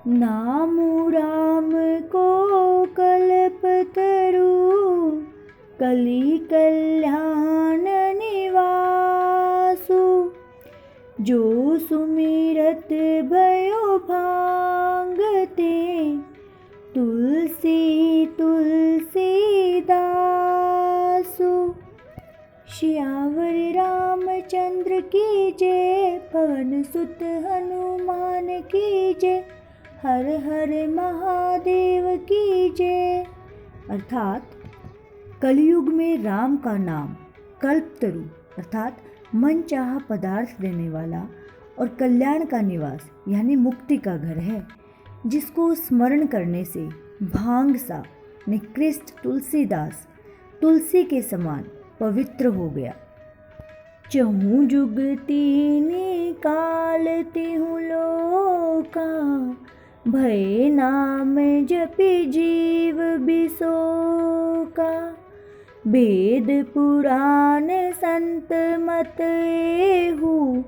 नामु राम को कल्पतरु, कलि कल्याण निवासु। जो सुमिरत भयो भांगते, तुलसी तुलसी दासु। श्यावर रामचंद्र की जय, पवन सुत हनुमान की जय, हर हर महादेव की जय। अर्थात कलयुग में राम का नाम कल्पतरु अर्थात मन चाहा पदार्थ देने वाला और कल्याण का निवास यानी मुक्ति का घर है, जिसको स्मरण करने से भांग सा निकृष्ट तुलसीदास तुलसी के समान पवित्र हो गया। चहु जुग तीन काल तिहु लोका, भय नाम जपि जीव बिसोका। वेद पुराण संत मत एहु,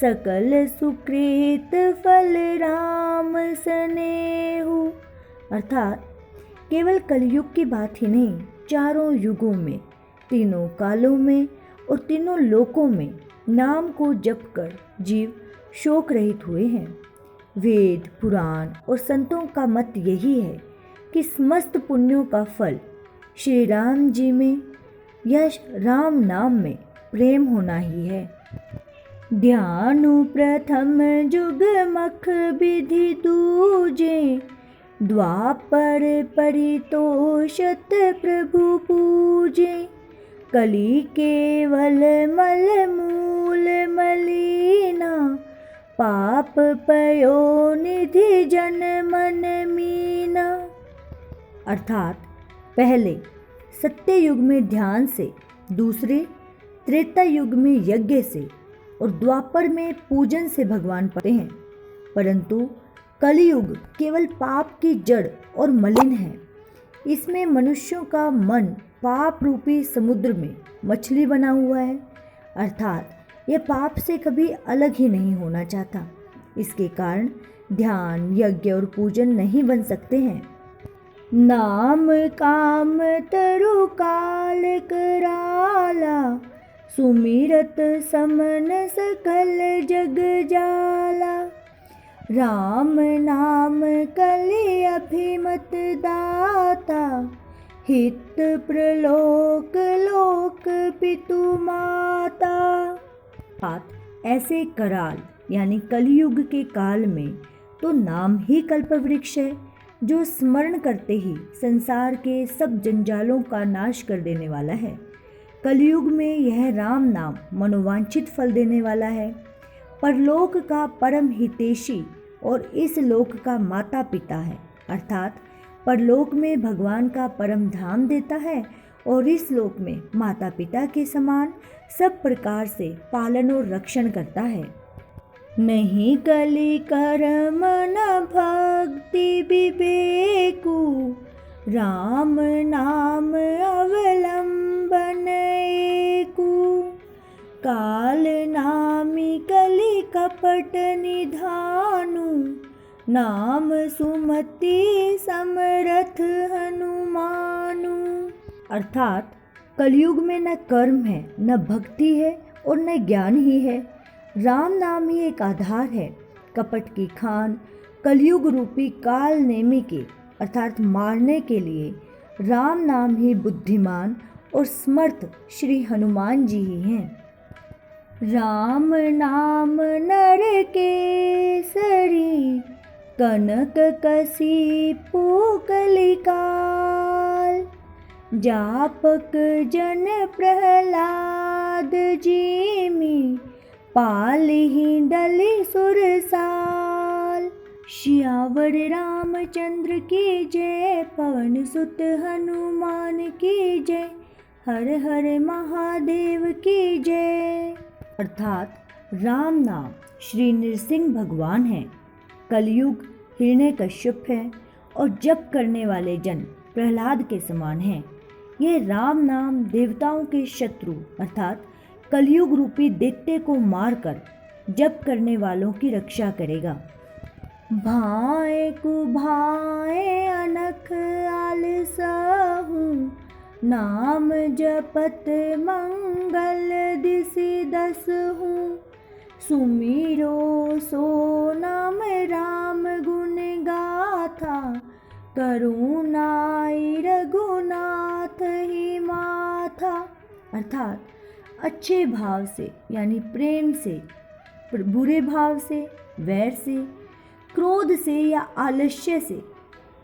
सकल सुकृत फल राम सनेहु। अर्थात केवल कलयुग की बात ही नहीं, चारों युगों में, तीनों कालों में और तीनों लोकों में नाम को जप कर जीव शोक रहित हुए हैं। वेद पुराण और संतों का मत यही है कि समस्त पुण्यों का फल श्री राम जी में या राम नाम में प्रेम होना ही है। ध्यानु प्रथम जुग मख विधि दूजे, द्वापर परितोषत प्रभु पूजे। कलि केवल मल मूल मलिना, पाप पयो निधि जन मन मीना। अर्थात पहले सत्य युग में ध्यान से, दूसरे त्रेता युग में यज्ञ से और द्वापर में पूजन से भगवान पाते हैं, परंतु कलियुग केवल पाप की जड़ और मलिन है। इसमें मनुष्यों का मन पाप रूपी समुद्र में मछली बना हुआ है, अर्थात यह पाप से कभी अलग ही नहीं होना चाहता। इसके कारण ध्यान, यज्ञ और पूजन नहीं बन सकते हैं। नाम काम तरु काल कराला, सुमिरत समन सकल जग जाला। राम नाम कलि अभिमत दाता, हित प्रलोक लोक पितु माता। ऐसे कराल यानी कलयुग के काल में तो नाम ही कल्पवृक्ष है, जो स्मरण करते ही संसार के सब जंजालों का नाश कर देने वाला है। कलयुग में यह राम नाम मनोवांछित फल देने वाला है, परलोक का परम हितैषी और इस लोक का माता पिता है। अर्थात परलोक में भगवान का परम धाम देता है और इस लोक में माता पिता के समान सब प्रकार से पालन और रक्षण करता है। नहीं कलि कर्म न भक्ति विवेकु, राम नाम अवलंबन एकु। काल नामी कलि कपट निधानु, नाम सुमति समरथ हनुमानु। अर्थात कलयुग में न कर्म है, न भक्ति है और न ज्ञान ही है। राम नाम ही एक आधार है। कपट की खान कलयुग रूपी काल नेमी के अर्थात मारने के लिए राम नाम ही बुद्धिमान और समर्थ श्री हनुमान जी ही हैं। राम नाम नर केसरी, कनक कसी कलिकाल। जापक जन प्रहलाद जीमी, पालिहि डलि सुरसाल। श्यावर रामचंद्र की जय, पवन सुत हनुमान की जय, हर हर महादेव की जय। अर्थात राम नाम श्री नृसिंह भगवान है, कलयुग हिरण्यकश्यप है और जप करने वाले जन प्रहलाद के समान हैं। यह राम नाम देवताओं के शत्रु अर्थात कलयुग रूपी दैत्य को मारकर जप करने वालों की रक्षा करेगा। भाए कुभाए अनख आलसहु, नाम जपत मंगल दिसि दसहु। सुमिरो सो नाम राम गुण गाथा, करुणाई रघुनाथ ही माथा। अर्थात अच्छे भाव से यानी प्रेम से, बुरे भाव से, वैर से, क्रोध से या आलस्य से,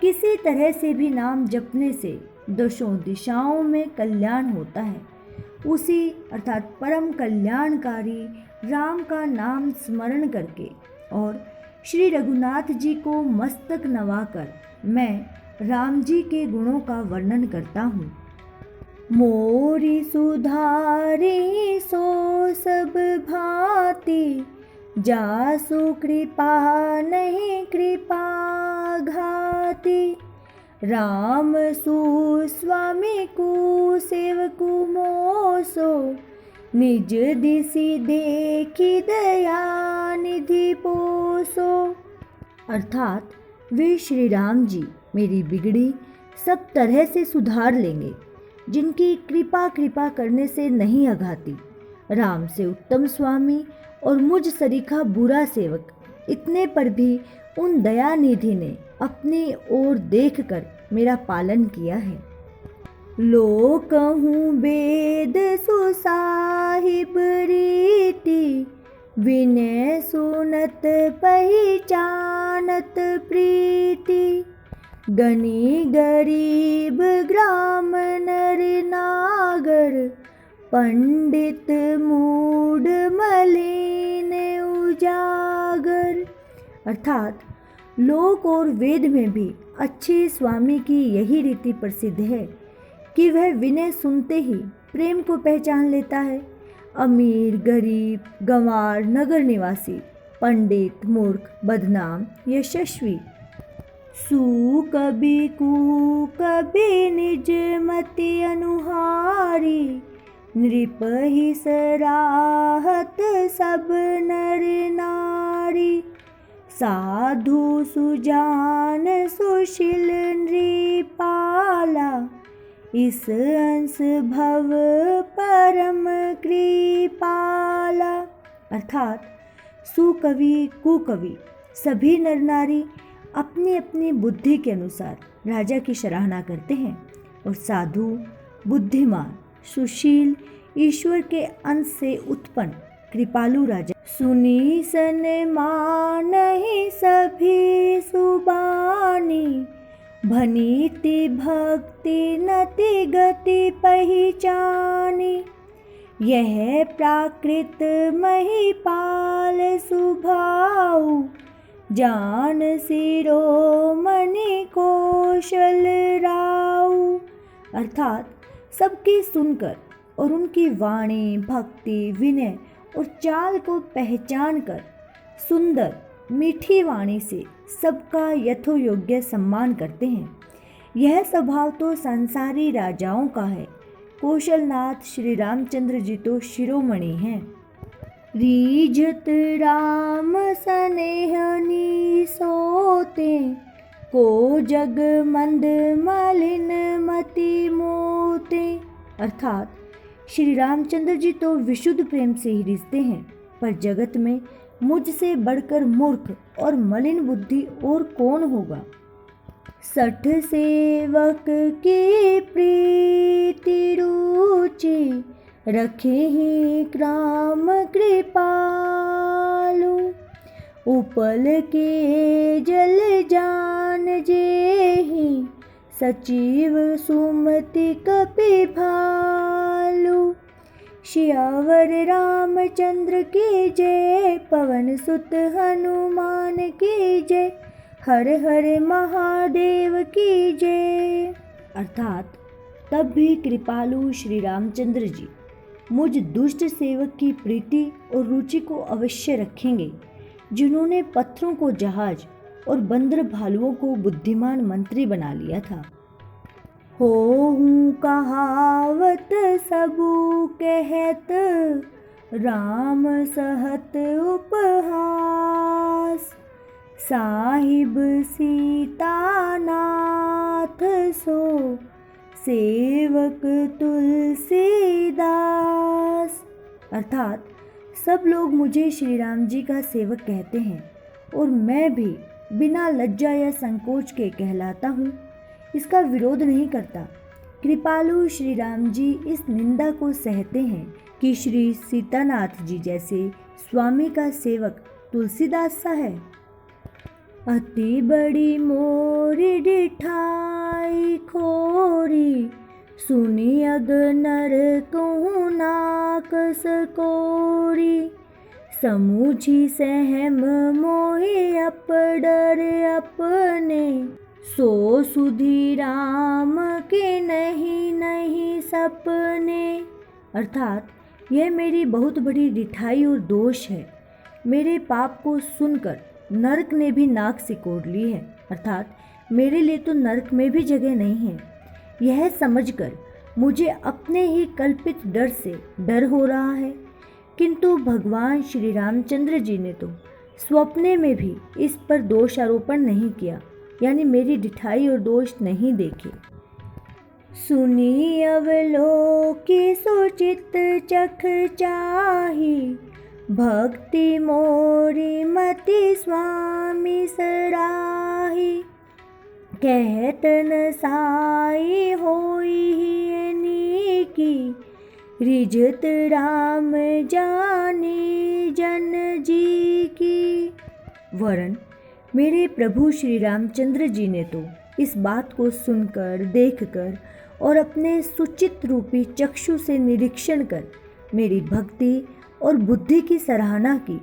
किसी तरह से भी नाम जपने से दशों दिशाओं में कल्याण होता है। उसी अर्थात परम कल्याणकारी राम का नाम स्मरण करके और श्री रघुनाथ जी को मस्तक नवाकर मैं राम जी के गुणों का वर्णन करता हूँ। मोरी सुधारी सो सब भांति, जासु कृपा नहीं कृपा घाति। राम सुस्वामी को सेवकु मोसो, निज दिसि देखी दया निधि पोसो। अर्थात वे श्री राम जी मेरी बिगड़ी सब तरह से सुधार लेंगे, जिनकी कृपा करने से नहीं अघाती। राम से उत्तम स्वामी और मुझ सरीखा बुरा सेवक, इतने पर भी उन दयानिधि ने अपनी ओर देखकर मेरा पालन किया है। लो कहूँ वेद सुसाहिब रीति, विनय सुनत पहचानत प्रीति। गनी गरीब ग्राम नर नागर, पंडित मूड मलिन उजागर। अर्थात लोक और वेद में भी अच्छे स्वामी की यही रीति प्रसिद्ध है कि वह विनय सुनते ही प्रेम को पहचान लेता है। अमीर गरीब गंवार नगर निवासी, पंडित मूर्ख बदनाम यशस्वी, सु कभी कु कभी निज मति अनुहारी। नृप ही सराहत सब नर नारी, साधु सुजान सुशील नृपाला। इस अंश भव परम कृपाला। अर्थात सुकवि कुकवि सभी नर नारी अपनी अपनी बुद्धि के अनुसार राजा की सराहना करते हैं, और साधु बुद्धिमान सुशील ईश्वर के अंश से उत्पन्न कृपालु राजा सुनी सन्मान ही सभी सुबानी। भनीति भक्ति नति गति पहचानी, यह प्राकृत महिपाल सुभाऊ। जान शिरोमणि कौशल राऊ। अर्थात सबकी सुनकर और उनकी वाणी भक्ति विनय और चाल को पहचान कर सुंदर मीठी वाणी से सबका यथोयोग्य सम्मान करते हैं। यह स्वभाव तो संसारी राजाओं का है। कौशलनाथ श्री रामचंद्र जी तो शिरोमणि हैं। रीझत राम स्नेहनी सोते, को जग मंद मलिन मति मोते। अर्थात श्री रामचंद्र जी तो विशुद्ध प्रेम से ही रिश्ते हैं, पर जगत में मुझसे बढ़कर मूर्ख और मलिन बुद्धि और कौन होगा। सठ सेवक की प्रीति रुचि, रखे ही राम कृपालु। उपल के जल जान जेहि, सचिव सुमति कपि भालु। श्यावर रामचंद्र की जय, पवन सुत हनुमान की जय। हर हर महादेव की जय। अर्थात तब भी कृपालु श्री रामचंद्र जी मुझ दुष्ट सेवक की प्रीति और रुचि को अवश्य रखेंगे, जिन्होंने पत्थरों को जहाज और बंदर भालुओं को बुद्धिमान मंत्री बना लिया था। होहूँ कहावत सबू कहत, राम सहत उपहास। साहिब सीतानाथ सो सेवक तुलसीदास। अर्थात सब लोग मुझे श्री राम जी का सेवक कहते हैं और मैं भी बिना लज्जा या संकोच के कहलाता हूँ। इसका विरोध नहीं करता। कृपालु श्री राम जी इस निंदा को सहते हैं कि श्री सीतानाथ जी जैसे स्वामी का सेवक तुलसीदास सा है। अति बड़ी मोरी डिठाई खोरी, सुनी अग नर कहूँ नाक सकोरी। समूझी सहम मोहि अपडर अपने, सो सुधी राम के नहीं नहीं सपने। अर्थात यह मेरी बहुत बड़ी डिठाई और दोष है। मेरे पाप को सुनकर नरक ने भी नाक सिकोड़ ली है। अर्थात मेरे लिए तो नरक में भी जगह नहीं है। यह समझकर मुझे अपने ही कल्पित डर से डर हो रहा है। किंतु भगवान श्री रामचंद्र जी ने तो स्वप्ने में भी इस पर दोषारोपण नहीं किया, यानी मेरी डिठाई और दोष नहीं देखे। सुनी अवलोकी सुचित चख चाही, भक्ति मोरी मति स्वामी सराही। कहत न साई होई की, रिझत राम जानी जन जी की। वरन मेरे प्रभु श्री रामचंद्र जी ने तो इस बात को सुनकर, देखकर और अपने सुचित रूपी चक्षु से निरीक्षण कर मेरी भक्ति और बुद्धि की सराहना की।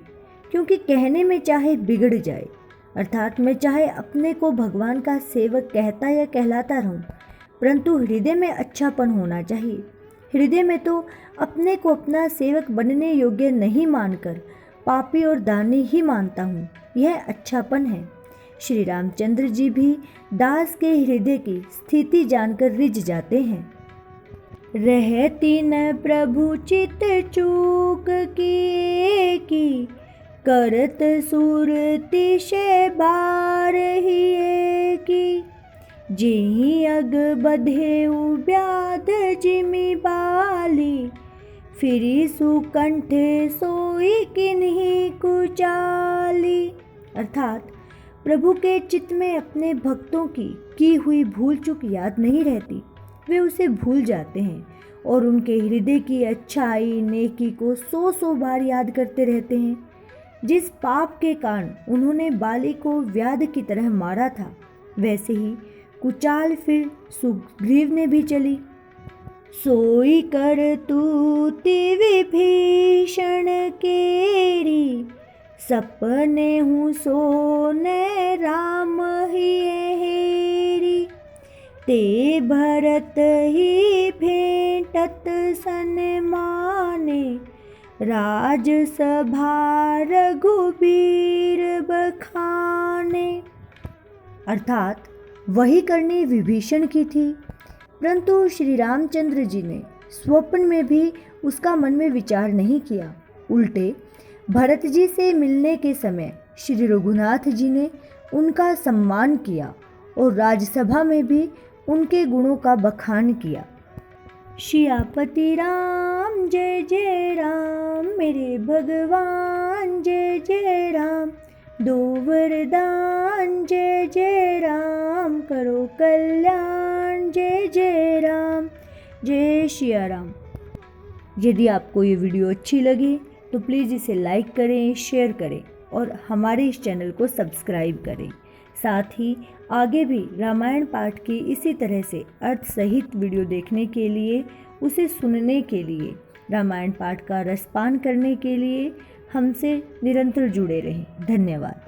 क्योंकि कहने में चाहे बिगड़ जाए, अर्थात मैं चाहे अपने को भगवान का सेवक कहता या कहलाता रहूं, परंतु हृदय में अच्छापन होना चाहिए। हृदय में तो अपने को अपना सेवक बनने योग्य नहीं मानकर पापी और दानी ही मानता हूँ। यह अच्छापन है। श्री रामचंद्र जी भी दास के हृदय की स्थिति जानकर रिझ जाते हैं। रहती न प्रभु चित चूक की, करत सुरति से बार ही की। जेहि अग बधे व्याध जिमि बाली, फिरी सुकंठ सोई किन्हीं कुचाली। अर्थात प्रभु के चित्त में अपने भक्तों की हुई भूल चूक याद नहीं रहती। वे उसे भूल जाते हैं और उनके हृदय की अच्छाई नेकी को 100 बार याद करते रहते हैं। जिस पाप के कारण उन्होंने बाली को व्याध की तरह मारा था, वैसे ही कुचाल फिर सुग्रीव ने भी चली। सोई कर तूति विभीषण केरी, सपने हूँ सोने राम ही हेरी। ते भरत ही भेंटत सन्माने, राज सभा रघुबीर बखाने। अर्थात वही करनी विभीषण की थी, परंतु श्री रामचंद्र जी ने स्वप्न में भी उसका मन में विचार नहीं किया। उल्टे भरत जी से मिलने के समय श्री रघुनाथ जी ने उनका सम्मान किया और राजसभा में भी उनके गुणों का बखान किया। सियापति राम जय जय राम, मेरे भगवान जय जय राम। दो वरदान जय जय राम, करो कल्याण जय जय राम। जय सिया राम। यदि आपको ये वीडियो अच्छी लगी तो प्लीज़ इसे लाइक करें, शेयर करें और हमारे इस चैनल को सब्सक्राइब करें। साथ ही आगे भी रामायण पाठ की इसी तरह से अर्थ सहित वीडियो देखने के लिए, उसे सुनने के लिए, रामायण पाठ का रसपान करने के लिए हमसे निरंतर जुड़े रहें। धन्यवाद।